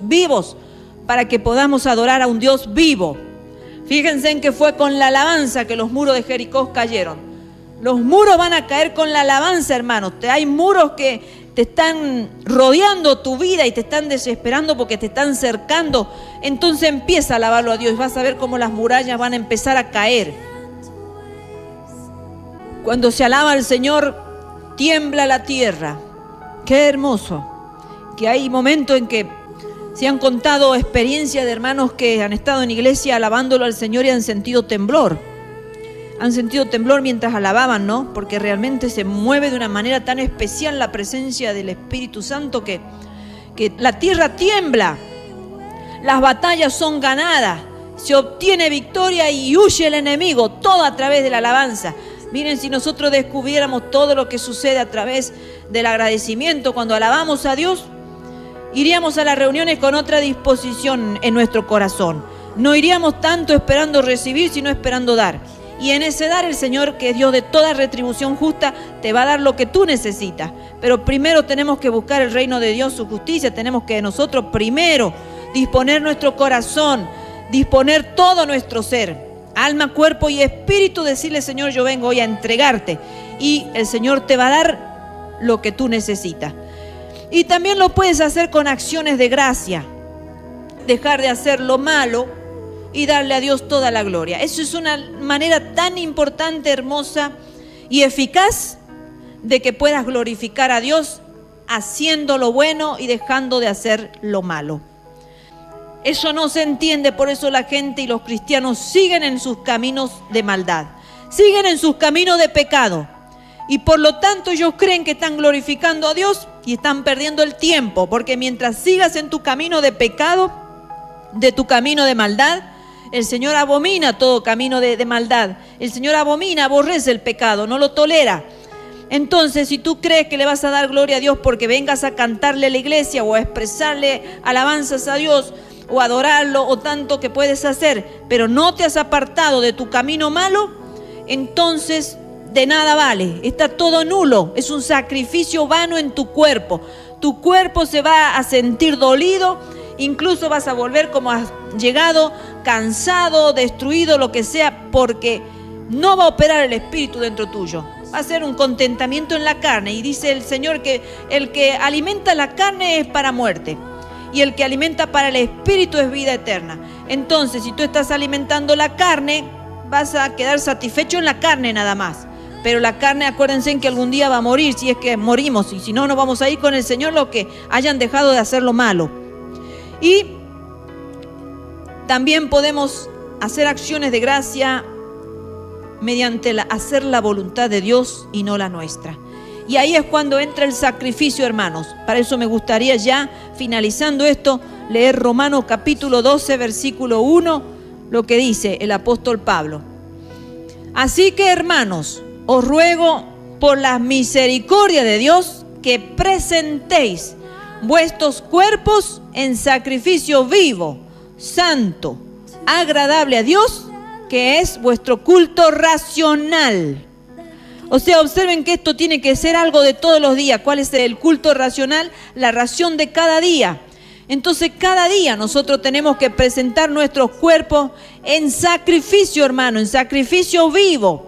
para que podamos adorar a un Dios vivo. Fíjense en que fue con la alabanza que los muros de Jericó cayeron. Los muros van a caer con la alabanza, hermanos. Hay muros que te están rodeando tu vida y te están desesperando porque te están cercando. Entonces empieza a alabarlo a Dios y vas a ver cómo las murallas van a empezar a caer. Cuando se alaba al Señor, tiembla la tierra. Qué hermoso. Que hay momentos en que se han contado experiencias de hermanos que han estado en iglesia alabándolo al Señor y han sentido temblor. Han sentido temblor mientras alababan, ¿no? Porque realmente se mueve de una manera tan especial la presencia del Espíritu Santo que la tierra tiembla. Las batallas son ganadas. Se obtiene victoria y huye el enemigo. Todo a través de la alabanza. Miren, si nosotros descubriéramos todo lo que sucede a través del agradecimiento cuando alabamos a Dios, iríamos a las reuniones con otra disposición en nuestro corazón. No iríamos tanto esperando recibir, sino esperando dar. Y en ese dar el Señor, que es Dios de toda retribución justa, te va a dar lo que tú necesitas. Pero primero tenemos que buscar el reino de Dios, su justicia. Tenemos que nosotros primero disponer nuestro corazón, disponer todo nuestro ser, alma, cuerpo y espíritu, decirle: Señor, yo vengo hoy a entregarte. Y el Señor te va a dar lo que tú necesitas. Y también lo puedes hacer con acciones de gracia. Dejar de hacer lo malo y darle a Dios toda la gloria. Eso es una manera tan importante, hermosa y eficaz de que puedas glorificar a Dios haciendo lo bueno y dejando de hacer lo malo. Eso no se entiende, por eso la gente y los cristianos siguen en sus caminos de maldad, siguen en sus caminos de pecado. Y por lo tanto ellos creen que están glorificando a Dios y están perdiendo el tiempo, porque mientras sigas en tu camino de pecado, de tu camino de maldad, el Señor abomina todo camino de maldad. El Señor abomina, aborrece el pecado, no lo tolera. Entonces, si tú crees que le vas a dar gloria a Dios porque vengas a cantarle a la iglesia o a expresarle alabanzas a Dios o adorarlo o tanto que puedes hacer, pero no te has apartado de tu camino malo, entonces de nada vale, está todo nulo, es un sacrificio vano en tu cuerpo. Tu cuerpo se va a sentir dolido, incluso vas a volver como has llegado, cansado, destruido, lo que sea, porque no va a operar el Espíritu dentro tuyo. Va a ser un contentamiento en la carne. Y dice el Señor que el que alimenta la carne es para muerte, y el que alimenta para el Espíritu es vida eterna. Entonces, si tú estás alimentando la carne, vas a quedar satisfecho en la carne nada más. Pero la carne, acuérdense en que algún día va a morir, si es que morimos, y si no, nos vamos a ir con el Señor los que hayan dejado de hacer lo malo. Y también podemos hacer acciones de gracia mediante hacer la voluntad de Dios y no la nuestra. Y ahí es cuando entra el sacrificio, hermanos. Para eso me gustaría ya, finalizando esto, leer Romanos capítulo 12, versículo 1, lo que dice el apóstol Pablo. Así que, hermanos, os ruego por la misericordia de Dios que presentéis vuestros cuerpos en sacrificio vivo, santo, agradable a Dios, que es vuestro culto racional. O sea, observen que esto tiene que ser algo de todos los días. ¿Cuál es el culto racional? La ración de cada día. Entonces, cada día nosotros tenemos que presentar nuestros cuerpos en sacrificio, hermano, en sacrificio vivo.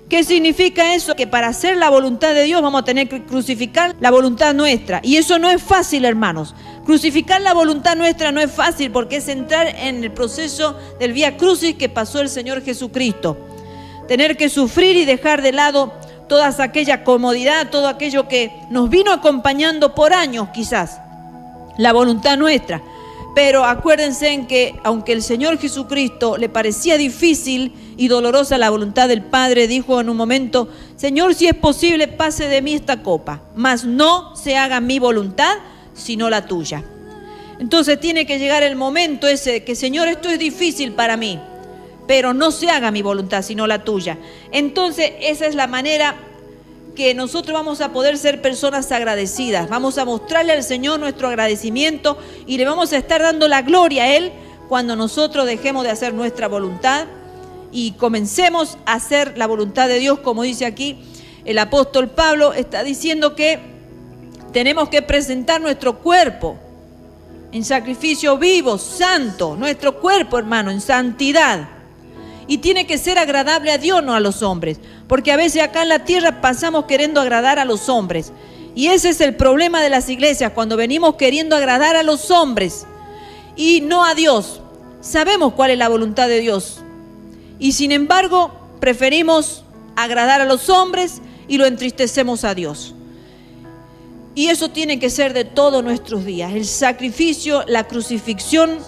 ¿Qué significa eso? Que para hacer la voluntad de Dios vamos a tener que crucificar la voluntad nuestra. Y eso no es fácil, hermanos. Crucificar la voluntad nuestra no es fácil, porque es entrar en el proceso del Vía Crucis que pasó el Señor Jesucristo. Tener que sufrir y dejar de lado toda aquella comodidad, todo aquello que nos vino acompañando por años quizás, la voluntad nuestra. Pero acuérdense en que aunque el Señor Jesucristo le parecía difícil y dolorosa la voluntad del Padre, dijo en un momento: Señor, si es posible, pase de mí esta copa, mas no se haga mi voluntad, sino la tuya. Entonces tiene que llegar el momento ese que, Señor, esto es difícil para mí, pero no se haga mi voluntad, sino la tuya. Entonces esa es la manera que nosotros vamos a poder ser personas agradecidas. Vamos a mostrarle al Señor nuestro agradecimiento y le vamos a estar dando la gloria a Él cuando nosotros dejemos de hacer nuestra voluntad y comencemos a hacer la voluntad de Dios. Como dice aquí el apóstol Pablo, está diciendo que tenemos que presentar nuestro cuerpo en sacrificio vivo, santo, nuestro cuerpo, hermano, en santidad. Y tiene que ser agradable a Dios, no a los hombres. Porque a veces acá en la tierra pasamos queriendo agradar a los hombres. Y ese es el problema de las iglesias, cuando venimos queriendo agradar a los hombres y no a Dios. Sabemos cuál es la voluntad de Dios. Y sin embargo, preferimos agradar a los hombres y lo entristecemos a Dios. Y eso tiene que ser de todos nuestros días. El sacrificio, la crucifixión,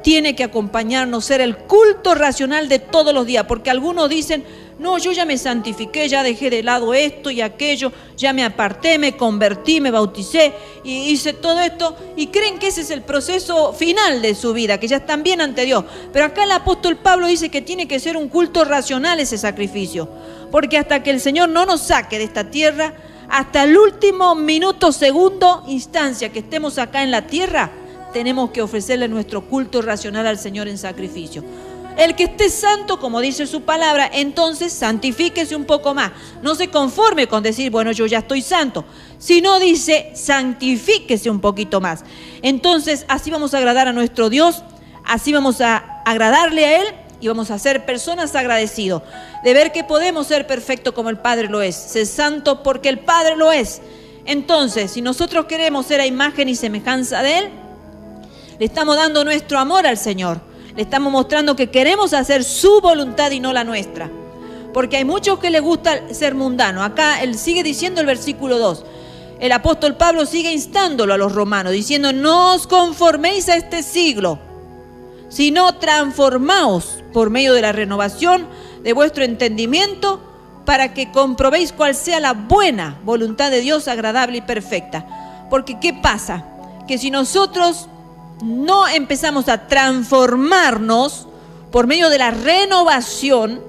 tiene que acompañarnos, ser el culto racional de todos los días. Porque algunos dicen, no, yo ya me santifiqué, ya dejé de lado esto y aquello, ya me aparté, me convertí, me bauticé y hice todo esto. Y creen que ese es el proceso final de su vida, que ya están bien ante Dios. Pero acá el apóstol Pablo dice que tiene que ser un culto racional ese sacrificio. Porque hasta que el Señor no nos saque de esta tierra, hasta el último minuto, segundo, instancia que estemos acá en la tierra, tenemos que ofrecerle nuestro culto racional al Señor en sacrificio. El que esté santo, como dice su palabra, entonces santifíquese un poco más. No se conforme con decir, bueno, yo ya estoy santo. Sino dice, santifíquese un poquito más. Entonces, así vamos a agradar a nuestro Dios, así vamos a agradarle a Él y vamos a ser personas agradecidos. De ver que podemos ser perfectos como el Padre lo es. Ser santo porque el Padre lo es. Entonces, si nosotros queremos ser a imagen y semejanza de Él, le estamos dando nuestro amor al Señor. Le estamos mostrando que queremos hacer su voluntad y no la nuestra. Porque hay muchos que les gusta ser mundano. Acá él sigue diciendo el versículo 2. El apóstol Pablo sigue instándolo a los romanos, diciendo, no os conforméis a este siglo, sino transformaos por medio de la renovación de vuestro entendimiento, para que comprobéis cuál sea la buena voluntad de Dios, agradable y perfecta. Porque ¿qué pasa? Que si nosotros no empezamos a transformarnos por medio de la renovación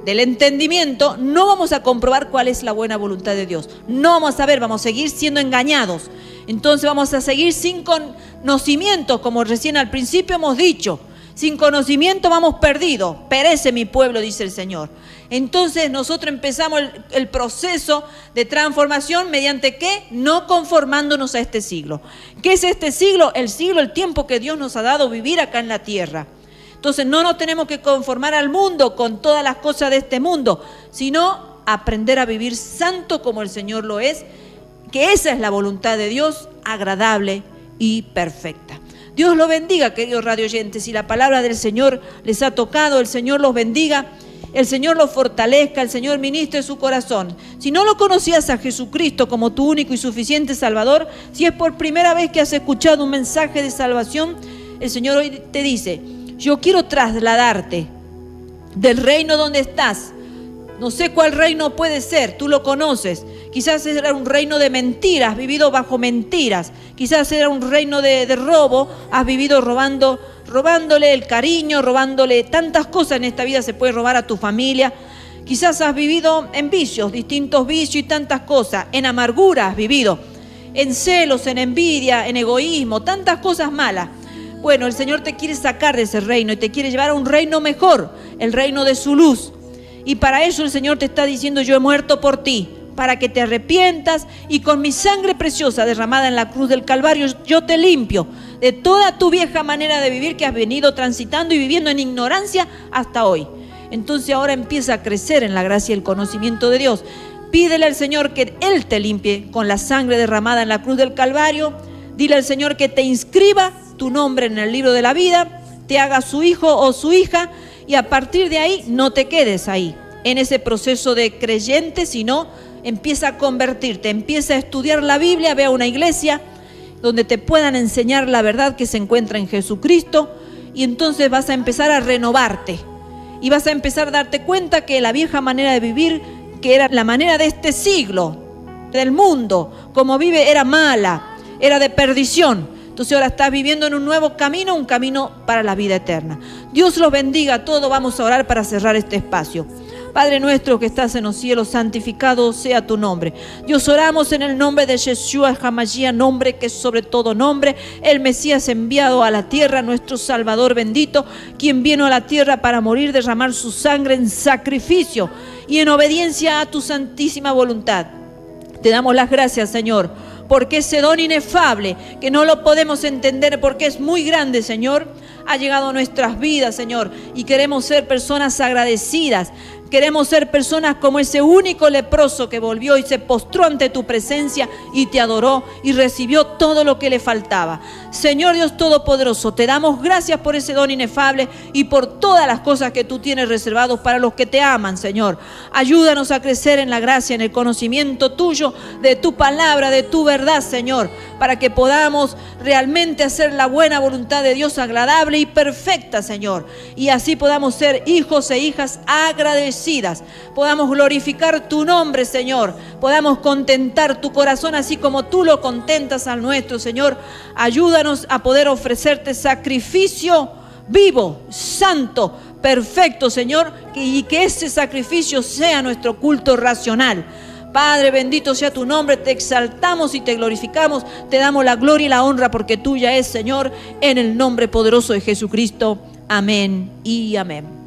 del entendimiento, no vamos a comprobar cuál es la buena voluntad de Dios. No vamos a ver, vamos a seguir siendo engañados. Entonces vamos a seguir sin conocimiento, como recién al principio hemos dicho. Sin conocimiento vamos perdidos. Perece mi pueblo, dice el Señor. Entonces nosotros empezamos el proceso de transformación mediante ¿qué? No conformándonos a este siglo. ¿Qué es este siglo? El tiempo que Dios nos ha dado vivir acá en la tierra. Entonces no nos tenemos que conformar al mundo con todas las cosas de este mundo, sino aprender a vivir santo como el Señor lo es, que esa es la voluntad de Dios, agradable y perfecta. Dios los bendiga, queridos radioyentes. Si la palabra del Señor les ha tocado, el Señor los bendiga, el Señor los fortalezca, el Señor ministre su corazón. Si no lo conocías a Jesucristo como tu único y suficiente Salvador, si es por primera vez que has escuchado un mensaje de salvación, el Señor hoy te dice, yo quiero trasladarte del reino donde estás. No sé cuál reino puede ser, tú lo conoces. Quizás era un reino de mentiras, has vivido bajo mentiras. Quizás era un reino de robo, has vivido robándole el cariño, robándole tantas cosas en esta vida se puede robar a tu familia. Quizás has vivido en vicios, distintos vicios y tantas cosas. En amargura has vivido, en celos, en envidia, en egoísmo, tantas cosas malas. Bueno, el Señor te quiere sacar de ese reino y te quiere llevar a un reino mejor, el reino de su luz. Y para eso el Señor te está diciendo, yo he muerto por ti, para que te arrepientas y con mi sangre preciosa derramada en la cruz del Calvario, yo te limpio de toda tu vieja manera de vivir que has venido transitando y viviendo en ignorancia hasta hoy. Entonces ahora empieza a crecer en la gracia y el conocimiento de Dios. Pídele al Señor que Él te limpie con la sangre derramada en la cruz del Calvario. Dile al Señor que te inscriba tu nombre en el libro de la vida, te haga su hijo o su hija, y a partir de ahí no te quedes ahí en ese proceso de creyente, sino empieza a convertirte, empieza a estudiar la Biblia, ve a una iglesia donde te puedan enseñar la verdad que se encuentra en Jesucristo, y entonces vas a empezar a renovarte y vas a empezar a darte cuenta que la vieja manera de vivir, que era la manera de este siglo, del mundo, como vive, era mala, era de perdición. Entonces ahora estás viviendo en un nuevo camino, un camino para la vida eterna. Dios los bendiga a todos. Vamos a orar para cerrar este espacio. Padre nuestro que estás en los cielos, santificado sea tu nombre. Dios, oramos en el nombre de Yeshua HaMashiach, nombre que es sobre todo nombre, el Mesías enviado a la tierra, nuestro Salvador bendito, quien vino a la tierra para morir, derramar su sangre en sacrificio y en obediencia a tu santísima voluntad. Te damos las gracias, Señor, porque ese don inefable, que no lo podemos entender porque es muy grande, Señor, ha llegado a nuestras vidas, Señor, y queremos ser personas agradecidas, Queremos ser personas como ese único leproso que volvió y se postró ante tu presencia y te adoró y recibió todo lo que le faltaba. Señor Dios Todopoderoso, te damos gracias por ese don inefable y por todas las cosas que tú tienes reservados para los que te aman, Señor. Ayúdanos a crecer en la gracia, en el conocimiento tuyo, de tu palabra, de tu verdad, Señor, para que podamos realmente hacer la buena voluntad de Dios agradable y perfecta, Señor. Y así podamos ser hijos e hijas agradecidas. Podamos glorificar tu nombre, Señor. Podamos contentar tu corazón así como tú lo contentas al nuestro, Señor. Ayúdanos a poder ofrecerte sacrificio vivo, santo, perfecto, Señor, y que ese sacrificio sea nuestro culto racional. Padre, bendito sea tu nombre, te exaltamos y te glorificamos, te damos la gloria y la honra porque tuya es, Señor, en el nombre poderoso de Jesucristo. Amén y amén.